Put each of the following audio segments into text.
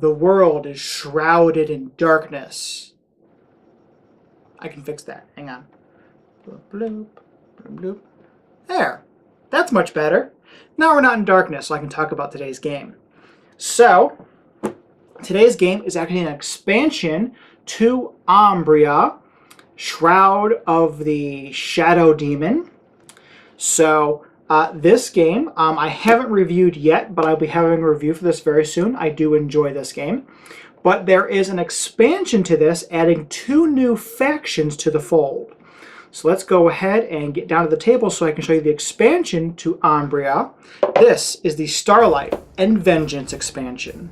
The world is shrouded in darkness. I can fix that. Hang on. Bloop, bloop, bloop, bloop. There. That's much better. Now we're not in darkness, so I can talk about today's game. So, today's game is actually an expansion to Ambyria, Shroud of the Shadow Demon. So, this game, I haven't reviewed yet, but I'll be having a review for this very soon. I do enjoy this game. But there is an expansion to this, adding 2 new factions to the fold. So let's go ahead and get down to the table so I can show you the expansion to Ambyria. This is the Starlight and Vengeance expansion.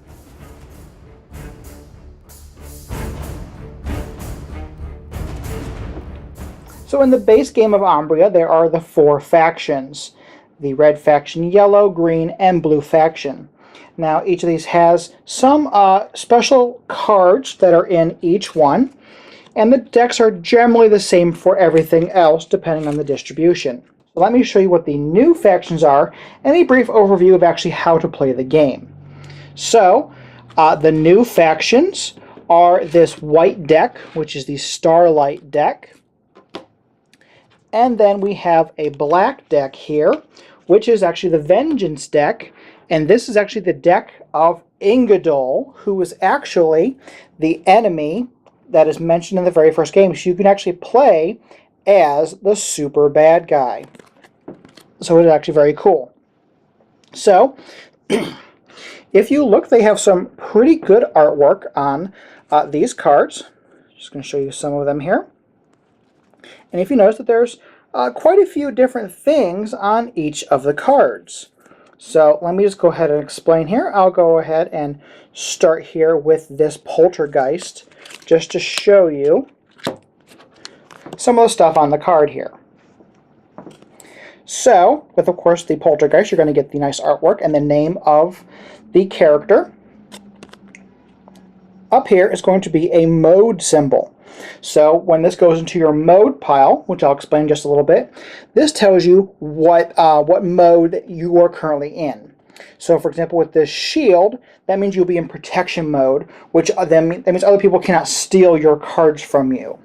So in the base game of Ambyria, there are the 4 factions. The red faction, yellow, green, and blue faction. Now each of these has some special cards that are in each one, and the decks are generally the same for everything else depending on the distribution. So let me show you what the new factions are and a brief overview of actually how to play the game. So the new factions are this white deck, which is the Starlight deck. And then we have a black deck here, which is actually the Vengeance deck. And this is actually the deck of Ingadol, who was actually the enemy that is mentioned in the very first game. So you can actually play as the super bad guy. So it's actually very cool. So, if you look, they have some pretty good artwork on these cards. Just going to show you some of them here. And if you notice that there's quite a few different things on each of the cards. So let me just go ahead and explain here. I'll go ahead and start here with this Poltergeist just to show you some of the stuff on the card here. So, with of course the Poltergeist, you're going to get the nice artwork and the name of the character. Up here is going to be a mode symbol. So when this goes into your mode pile, which I'll explain in just a little bit, this tells you what mode you are currently in. So for example, with this shield, that means you'll be in protection mode, which that means other people cannot steal your cards from you.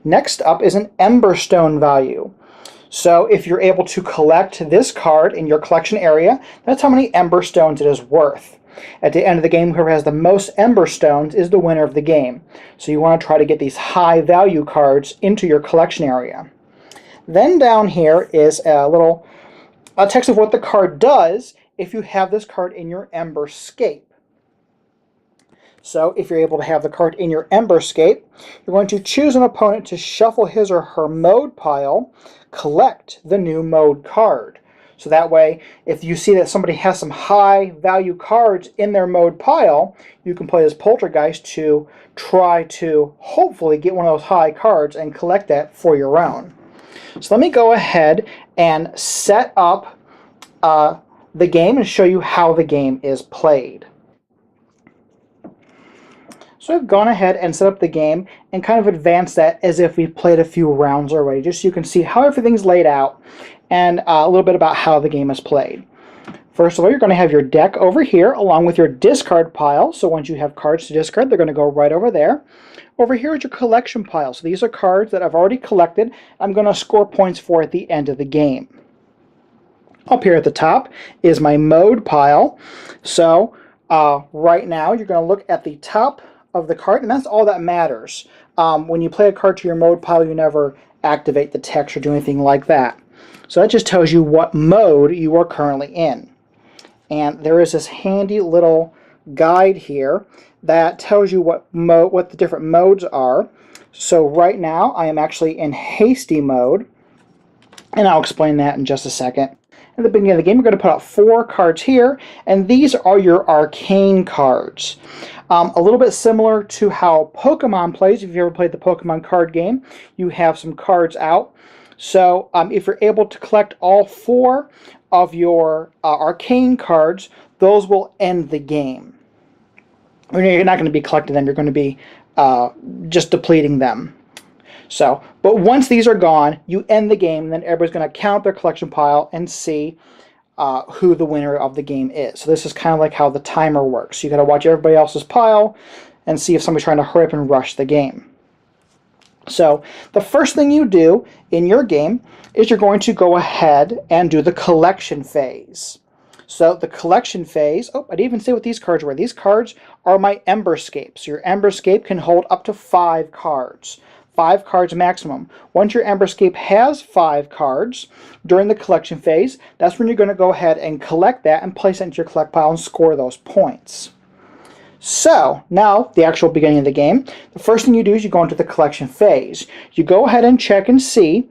Next up is an Emberstone value. So if you're able to collect this card in your collection area, that's how many Emberstones it is worth. At the end of the game, whoever has the most Emberstones is the winner of the game. So you want to try to get these high value cards into your collection area. Then down here is a little text of what the card does if you have this card in your Emberscape. So if you're able to have the card in your Emberscape, you're going to choose an opponent to shuffle his or her mode pile, collect the new mode card. So that way, if you see that somebody has some high value cards in their mode pile, you can play as Poltergeist to try to hopefully get one of those high cards and collect that for your own. So let me go ahead and set up the game and show you how the game is played. So I've gone ahead and set up the game and kind of advanced that as if we've played a few rounds already, just so you can see how everything's laid out and a little bit about how the game is played. First of all, you're going to have your deck over here along with your discard pile. So once you have cards to discard, they're going to go right over there. Over here is your collection pile. So these are cards that I've already collected. I'm going to score points for at the end of the game. Up here at the top is my mode pile. So right now you're going to look at the top of the card, and that's all that matters. When you play a card to your mode pile, you never activate the text or do anything like that. So that just tells you what mode you are currently in. And there is this handy little guide here that tells you what the different modes are. So right now I am actually in hasty mode, and I'll explain that in just a second. At the beginning of the game, we're going to put out 4 cards here, and these are your arcane cards. A little bit similar to how Pokemon plays. If you've ever played the Pokemon card game, you have some cards out. So if you're able to collect all 4 of your arcane cards, those will end the game. You're not going to be collecting them, you're going to be just depleting them. So, but once these are gone, you end the game, and then everybody's going to count their collection pile and see who the winner of the game is. So this is kind of like how the timer works. You got to watch everybody else's pile and see if somebody's trying to hurry up and rush the game. So the first thing you do in your game is you're going to go ahead and do the collection phase. So the collection phase, oh, I didn't even say what these cards were. These cards are my Emberscape. So your Emberscape can hold up to 5 cards. 5 cards maximum. Once your Emberscape has 5 cards during the collection phase, that's when you're going to go ahead and collect that and place it into your collect pile and score those points. So, now, the actual beginning of the game, the first thing you do is you go into the collection phase. You go ahead and check and see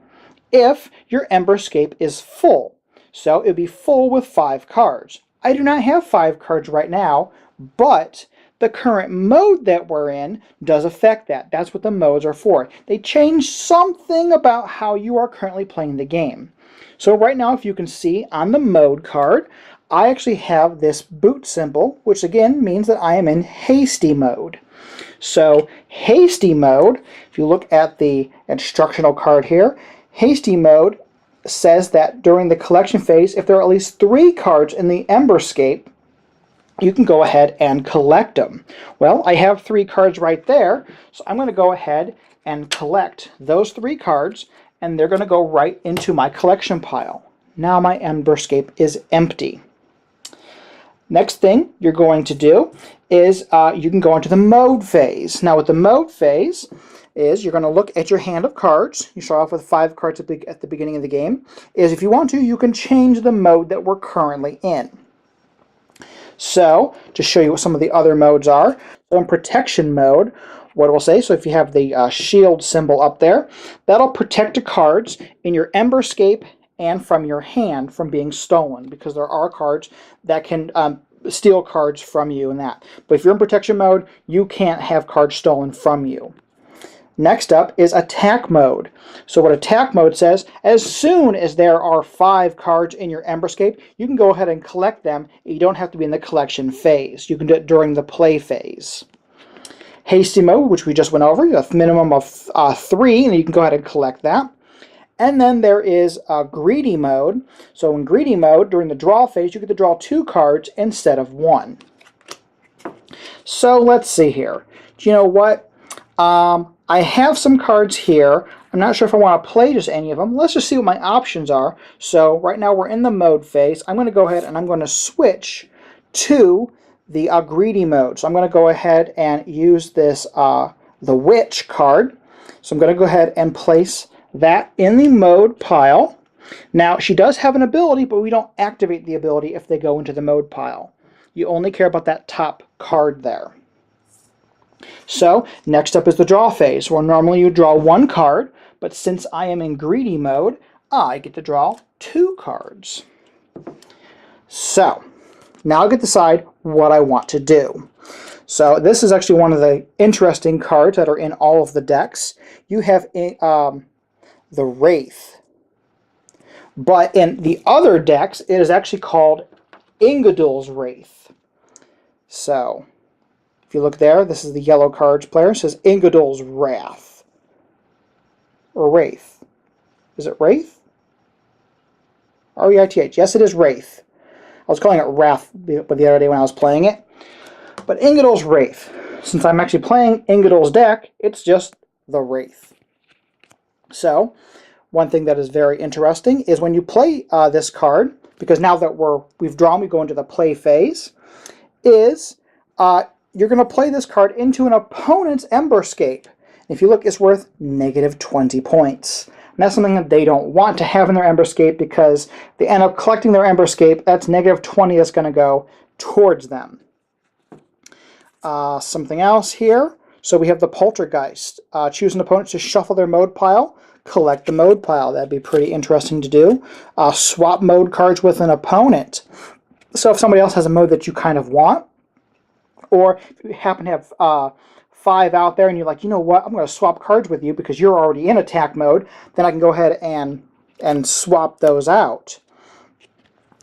if your Emberscape is full. So, it would be full with 5 cards. I do not have 5 cards right now, but the current mode that we're in does affect that. That's what the modes are for. They change something about how you are currently playing the game. So right now, if you can see on the mode card, I actually have this boot symbol, which again means that I am in hasty mode. So hasty mode, if you look at the instructional card here, hasty mode says that during the collection phase, if there are at least 3 cards in the Emberscape, you can go ahead and collect them. Well, I have 3 cards right there, so I'm going to go ahead and collect those 3 cards, and they're going to go right into my collection pile. Now my Emberscape is empty. Next thing you're going to do is you can go into the mode phase. Now with the mode phase is you're going to look at your hand of cards. You start off with 5 cards at the beginning of the game. If you want to, you can change the mode that we're currently in. So, to show you what some of the other modes are, so in protection mode, what it will say, so if you have the shield symbol up there, that'll protect the cards in your Emberscape and from your hand from being stolen, because there are cards that can steal cards from you and that. But if you're in protection mode, you can't have cards stolen from you. Next up is attack mode. So what attack mode says, as soon as there are 5 cards in your Emberscape, you can go ahead and collect them. You don't have to be in the collection phase. You can do it during the play phase. Hasty mode, which we just went over, you have a minimum of 3, and you can go ahead and collect that. And then there is greedy mode. So in greedy mode, during the draw phase, you get to draw 2 cards instead of 1. So let's see here. Do you know what? I have some cards here. I'm not sure if I want to play just any of them. Let's just see what my options are. So right now we're in the mode phase. I'm going to go ahead and I'm going to switch to the greedy mode. So I'm going to go ahead and use this the Witch card. So I'm going to go ahead and place that in the mode pile. Now she does have an ability, but we don't activate the ability if they go into the mode pile. You only care about that top card there. So next up is the draw phase, where normally you draw 1 card, but since I am in greedy mode, I get to draw 2 cards. So now I get to decide what I want to do. So this is actually one of the interesting cards that are in all of the decks. You have the Wraith, but in the other decks it is actually called Ingudul's Wraith. So if you look there, this is the yellow cards player. It says Ingudul's Wrath. Or Wraith. Is it Wraith? R-E-I-T-H. Yes, it is Wraith. I was calling it Wrath the other day when I was playing it. But Ingudul's Wraith. Since I'm actually playing Ingudul's deck, it's just the Wraith. So, one thing that is very interesting is when you play this card, because now that we've drawn, we go into the play phase, is you're going to play this card into an opponent's Emberscape. If you look, it's worth -20 points. And that's something that they don't want to have in their Emberscape, because they end up collecting their Emberscape. That's -20 that's going to go towards them. Something else here. So we have the Poltergeist. Choose an opponent to shuffle their mode pile. Collect the mode pile. That'd be pretty interesting to do. Swap mode cards with an opponent. So if somebody else has a mode that you kind of want, or if you happen to have 5 out there and you're like, you know what, I'm going to swap cards with you because you're already in attack mode, then I can go ahead and swap those out.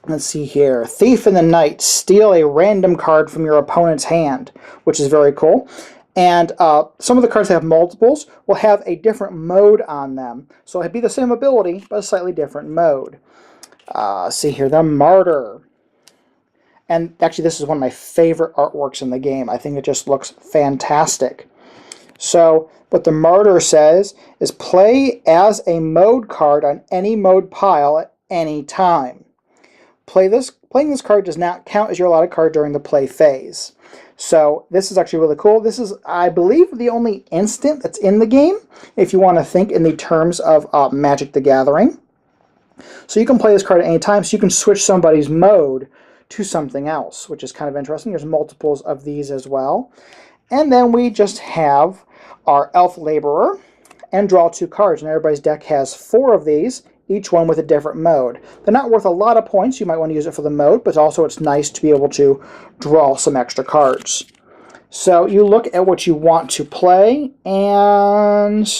Let's see here. Thief in the Night. Steal a random card from your opponent's hand, which is very cool. And some of the cards that have multiples will have a different mode on them. So it'd be the same ability, but a slightly different mode. See here, the Martyr. And actually, this is one of my favorite artworks in the game. I think it just looks fantastic. So, what the Martyr says is play as a mode card on any mode pile at any time. Playing this card does not count as your allotted card during the play phase. So, this is actually really cool. This is, I believe, the only instant that's in the game, if you want to think in the terms of Magic the Gathering. So, you can play this card at any time, so you can switch somebody's mode to something else, which is kind of interesting. There's multiples of these as well. And then we just have our Elf Laborer and draw 2 cards. And everybody's deck has 4 of these, each one with a different mode. They're not worth a lot of points. You might want to use it for the mode, but also it's nice to be able to draw some extra cards. So you look at what you want to play, and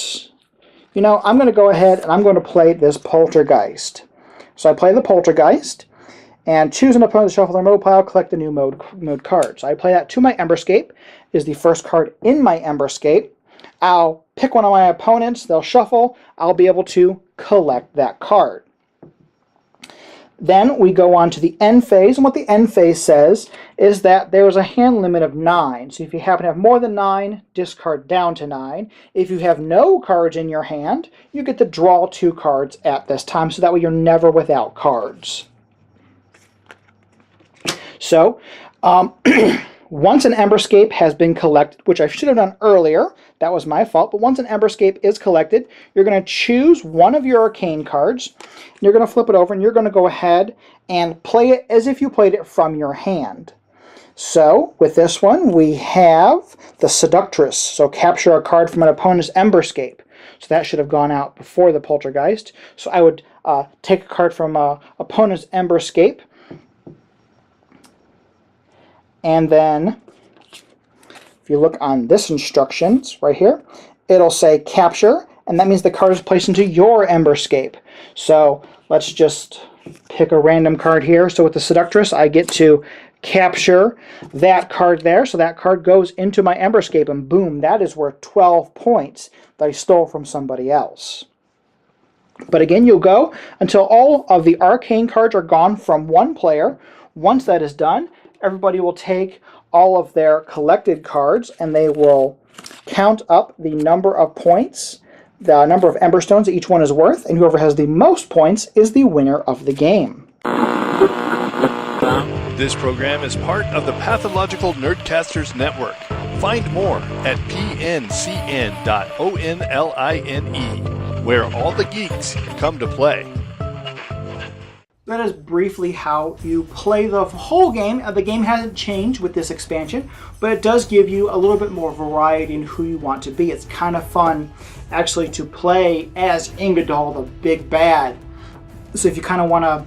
you know, I'm going to go ahead and I'm going to play this Poltergeist. So I play the Poltergeist, and choose an opponent to shuffle their mode pile, collect the new mode cards. I play that to my Emberscape, is the first card in my Emberscape. I'll pick one of my opponents, they'll shuffle, I'll be able to collect that card. Then we go on to the end phase, and what the end phase says is that there's a hand limit of 9. So if you happen to have more than 9, discard down to 9. If you have no cards in your hand, you get to draw 2 cards at this time, so that way you're never without cards. So, once an Emberscape has been collected, which I should have done earlier, that was my fault, but once an Emberscape is collected, you're going to choose one of your arcane cards, and you're going to flip it over, and you're going to go ahead and play it as if you played it from your hand. So, with this one, we have the Seductress, so capture a card from an opponent's Emberscape. So that should have gone out before the Poltergeist. So I would take a card from an opponent's Emberscape, and then, if you look on this instructions right here, it'll say capture, and that means the card is placed into your Emberscape. So let's just pick a random card here. So with the Seductress, I get to capture that card there. So that card goes into my Emberscape, and boom, that is worth 12 points that I stole from somebody else. But again, you'll go until all of the arcane cards are gone from one player. Once that is done, everybody will take all of their collected cards, and they will count up the number of points, the number of Emberstones that each one is worth, and whoever has the most points is the winner of the game. This program is part of the Pathological Nerdcasters Network. Find more at pncn.online, where all the geeks come to play. That is briefly how you play the whole game. The game hasn't changed with this expansion, but it does give you a little bit more variety in who you want to be. It's kind of fun, actually, to play as Ingadol, the big bad. So if you kind of want to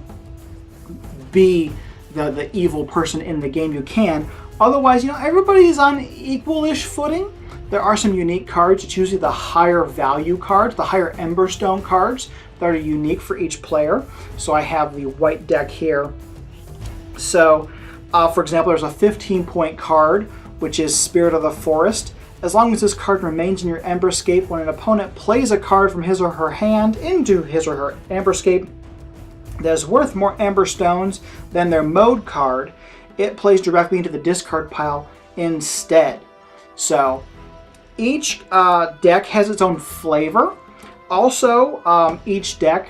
be the evil person in the game, you can. Otherwise, you know, everybody is on equal-ish footing. There are some unique cards. It's usually the higher value cards, the higher Emberstone cards, that are unique for each player. So I have the white deck here. So, for example, there's a 15-point card, which is Spirit of the Forest. As long as this card remains in your Emberscape, when an opponent plays a card from his or her hand into his or her Emberscape that is worth more Emberstones than their mode card, it plays directly into the discard pile instead. So, each deck has its own flavor. Also, each deck,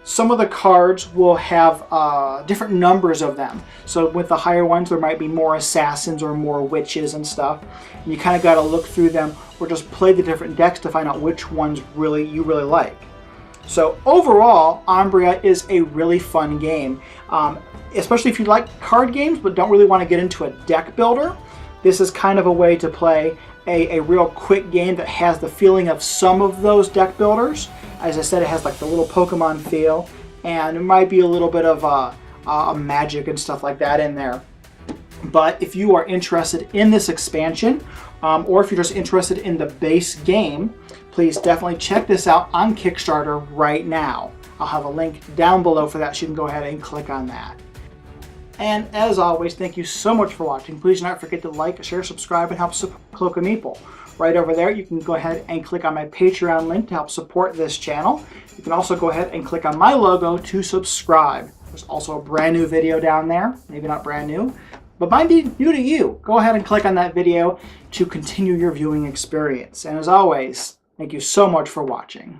some of the cards will have different numbers of them. So with the higher ones, there might be more assassins or more witches and stuff. And you kind of got to look through them or just play the different decks to find out which ones you really like. So overall, Ambyria is a really fun game, especially if you like card games but don't really want to get into a deck builder. This is kind of a way to play a real quick game that has the feeling of some of those deck builders. As I said, it has like the little Pokemon feel, and it might be a little bit of a magic and stuff like that in there. But if you are interested in this expansion, or if you're just interested in the base game, please definitely check this out on Kickstarter right now. I'll have a link down below for that, so you can go ahead and click on that. And as always, thank you so much for watching. Please do not forget to like, share, subscribe, and help support Cloak and Meeple. right over there, you can go ahead and click on my Patreon link to help support this channel. You can also go ahead and click on my logo to subscribe. There's also a brand new video down there, maybe not brand new, but might be new to you. Go ahead and click on that video to continue your viewing experience. And as always, thank you so much for watching.